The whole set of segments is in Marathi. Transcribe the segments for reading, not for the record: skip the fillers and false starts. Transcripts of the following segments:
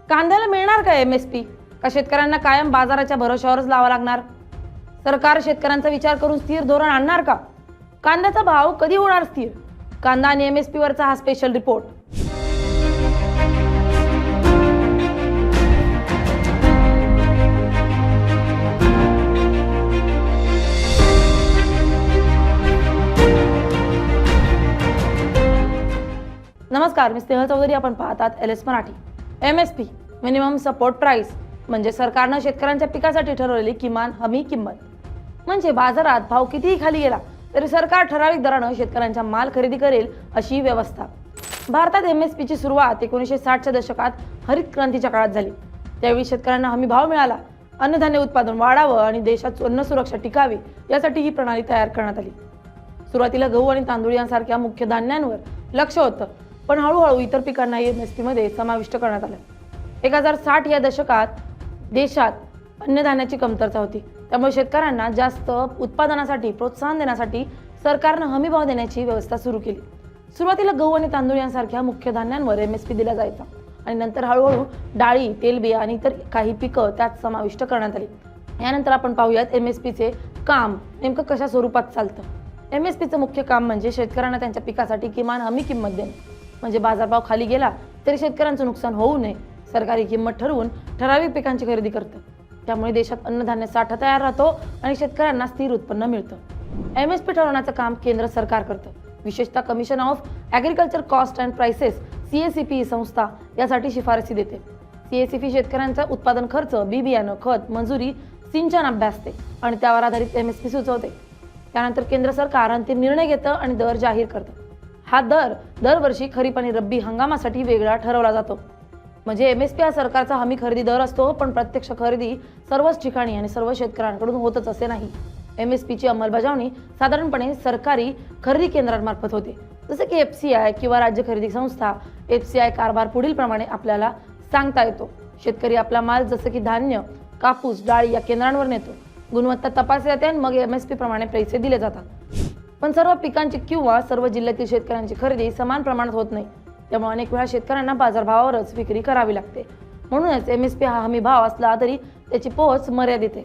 कांद्याला मिळणार का MSP? का शेतकऱ्यांना कायम बाजाराच्या भरोश्यावरच लावा लागणार? सरकार शेतकऱ्यांचा विचार करून स्थिर धोरण आणणार का? कांद्याचा भाव कधी होणार स्थिर? कांदा आणि MSP वरचा हा स्पेशल रिपोर्ट. नमस्कार, मी स्नेहल चौधरी. आपण पाहतात LS Marathi. MSP minimum support price म्हणजे सरकारनं शेतकऱ्यांच्या पिकासाठी ठरवलेली किमान हमी किंमत. म्हणजे बाजारात भाव कितीही खाली गेला तरी सरकार ठराविक दरानं शेतकऱ्यांचा माल खरेदी करेल अशी व्यवस्था. भारतात MSP ची सुरुवात 1960च्या दशकात हरित क्रांतीच्या काळात झाली. त्यावेळी शेतकऱ्यांना हमी भाव मिळाला. अन्नधान्य उत्पादन वाढावं आणि देशात अन्न सुरक्षा टिकावी यासाठी ही प्रणाली तयार करण्यात आली. सुरुवातीला गहू आणि तांदूळ यांसारख्या मुख्य धान्यांवर लक्ष होतं, पण हळूहळू इतर पिकांनाही MSP मध्ये समाविष्ट करण्यात आलं. 1060 या दशकात देशात अन्नधान्याची कमतरता होती. त्यामुळे शेतकऱ्यांना जास्त उत्पादनासाठी प्रोत्साहन देण्यासाठी सरकारनं हमी भाव देण्याची व्यवस्था सुरू केली. सुरुवातीला गहू आणि तांदूळ यांसारख्या मुख्य धान्यांवर MSP दिला जायचा आणि नंतर हळूहळू डाळी, तेलबिया आणि इतर काही पिकं त्यात समाविष्ट करण्यात आली. यानंतर आपण पाहूयात MSP चे काम नेमकं कशा स्वरूपात चालतं. MSP चं मुख्य काम म्हणजे शेतकऱ्यांना त्यांच्या पिकासाठी किमान हमी किंमत देणे. म्हणजे बाजारभाव खाली गेला तरी शेतकऱ्यांचं नुकसान होऊ नये सरकारी किंमत ठरवून ठराविक पिकांची खरेदी करतं. त्यामुळे देशात अन्नधान्य साठा तयार राहतो आणि शेतकऱ्यांना स्थिर उत्पन्न मिळतं. MSP ठरवण्याचं काम केंद्र सरकार करतं. विशेषतः commission of agriculture cost and prices CACP संस्था यासाठी शिफारसी देते. CACP शेतकऱ्यांचा उत्पादन खर्च, बी बियाणं, खत, मंजुरी, सिंचन अभ्यासते आणि त्यावर आधारित MSP सुचवते. त्यानंतर केंद्र सरकार अंतिम निर्णय घेतं आणि दर जाहीर करतं. हा दर दरवर्षी खरीप आणि रब्बी हंगामासाठी वेगळा ठरवला जातो. म्हणजे MSP हा सरकारचा हमी खरेदी दर असतो, पण प्रत्यक्ष खरेदी सर्वच ठिकाणी आणि सर्व शेतकऱ्यांकडून होतच असे नाही. MSP ची अंमलबजावणी साधारणपणे सरकारी खरेदी केंद्रांमार्फत होते, जसे की FCI किंवा राज्य खरेदी संस्था. FCI कारभार पुढील प्रमाणे आपल्याला सांगता येतो. शेतकरी आपला माल जसे की धान्य, कापूस, डाळी या केंद्रांवर नेतो. गुणवत्ता तपासली जाते आणि मग MSP प्रमाणे पैसे दिले जातात. पण सर्व पिकांची किंवा सर्व जिल्ह्यातील शेतकऱ्यांची खरेदी समान प्रमाणात होत नाही. त्यामुळे अनेक वेळा शेतकऱ्यांना बाजारभावावरच विक्री करावी लागते. म्हणूनच MSP हा हमी भाव असला तरी त्याची पोहोच मर्यादित आहे.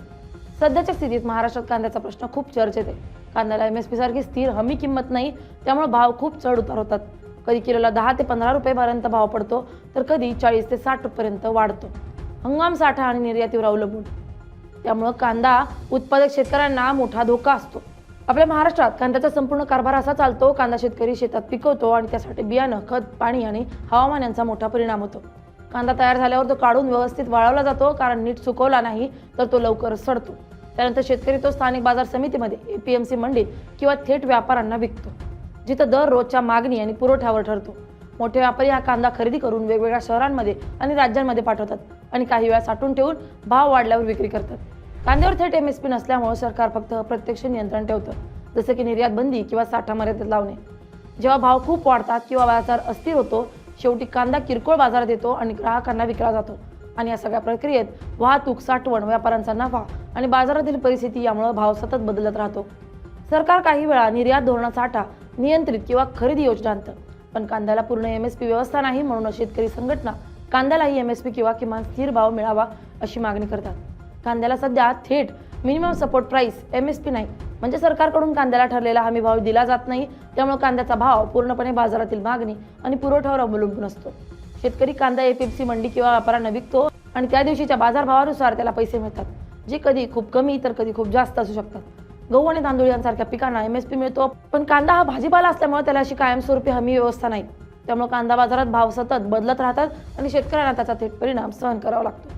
सध्याच्या स्थितीत महाराष्ट्रात कांद्याचा प्रश्न खूप चर्चेत आहे. कांद्याला MSP सारखी स्थिर हमी किंमत नाही, त्यामुळे भाव खूप चढ उतार होतात. कधी किलोला 10 ते 15 रुपयेपर्यंत भाव पडतो, तर कधी 40 ते 60 रुपयेपर्यंत वाढतो. हंगाम, साठा आणि निर्यातीवर अवलंबून. त्यामुळे कांदा उत्पादक शेतकऱ्यांना मोठा धोका असतो. आपल्या महाराष्ट्रात कांद्याचा संपूर्ण कारभार असा चालतो. कांदा शेतकरी शेतात पिकवतो आणि त्यासाठी बियाणं, खत, पाणी आणि हवामान यांचा मोठा परिणाम होतो. कांदा तयार झाल्यावर तो काढून व्यवस्थित वाळवला जातो, कारण नीट सुकवला नाही तर तो लवकर सडतो. त्यानंतर शेतकरी तो स्थानिक बाजार समितीमध्ये, APMC मंडीत किंवा थेट व्यापाऱ्यांना विकतो, जिथं दर रोजच्या मागणी आणि पुरवठ्यावर ठरतो. मोठे व्यापारी हा कांदा खरेदी करून वेगवेगळ्या शहरांमध्ये आणि राज्यांमध्ये पाठवतात आणि काही वेळा साठवून ठेवून भाव वाढल्यावर विक्री करतात. कांद्यावर थेट MSP नसल्यामुळे सरकार फक्त अप्रत्यक्ष नियंत्रण ठेवतं, जसे की निर्यात बंदी किंवा साठा मर्यादित लावणे. जेव्हा भाव खूप वाढतात किंवा बाजार अस्थिर होतो, शेवटी कांदा किरकोळ बाजारात येतो आणि ग्राहकांना विकला जातो. आणि या सगळ्या प्रक्रियेत वाहतूक, साठवण, व्यापाऱ्यांचा नफा आणि बाजारातील परिस्थिती यामुळे भाव सतत बदलत राहतो. सरकार काही वेळा निर्यात धोरण, साठा नियंत्रित किंवा खरेदी योजना आणतं, पण कांद्याला पूर्ण MSP व्यवस्था नाही. म्हणून शेतकरी संघटना कांद्यालाही MSP किंवा किमान स्थिर भाव मिळावा अशी मागणी करतात. कांद्याला सध्या थेट मिनिमम सपोर्ट प्राइस MSP नाही, म्हणजे सरकारकडून कांद्याला ठरलेला हमी भाव दिला जात नाही. त्यामुळे कांद्याचा भाव पूर्णपणे बाजारातील मागणी आणि पुरवठ्यावर अवलंबून असतो. शेतकरी कांदा APMC मंडी किंवा व्यापाऱ्यांना विकतो आणि त्या दिवशीच्या बाजारभावानुसार त्याला पैसे मिळतात, जे कधी खूप कमी तर कधी खूप जास्त असू शकतात. गहू आणि तांदूळ यांसारख्या पिकांना MSP मिळतो, पण कांदा हा भाजीपाला असल्यामुळे त्याला अशी कायमस्वरूपी हमी व्यवस्था नाही. त्यामुळे कांदा बाजारात भाव सतत बदलत राहतात आणि शेतकऱ्यांना त्याचा थेट परिणाम सहन करावा लागतो.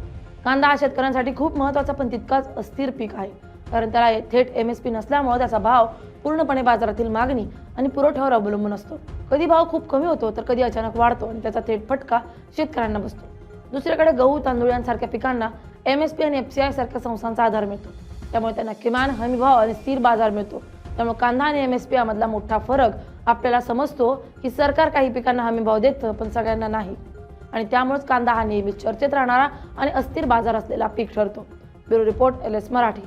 कांदा हा शेतकऱ्यांसाठी खूप महत्त्वाचा पण तितकाच अस्थिर पीक आहे, कारण त्याला थेट MSP नसल्यामुळे त्याचा भाव पूर्णपणे बाजारातील मागणी आणि पुरवठ्यावर अवलंबून असतो. कधी भाव खूप कमी होतो तर कधी अचानक वाढतो आणि त्याचा थेट फटका शेतकऱ्यांना बसतो. दुसरीकडे गहू, तांदूळ यांसारख्या पिकांना MSP आणि FCI सारख्या संस्थांचा आधार मिळतो. त्यामुळे त्यांना किमान हमी भाव आणि स्थिर बाजार मिळतो. त्यामुळे कांदा आणि MSP यामधला मोठा फरक आपल्याला समजतो की सरकार काही पिकांना हमी भाव देतं, पण सगळ्यांना नाही. आणि त्यामुळेच कांदा हा नेहमी चर्चेत राहणारा आणि अस्थिर बाजार असलेला पीक ठरतो. Bureau report, LS Marathi.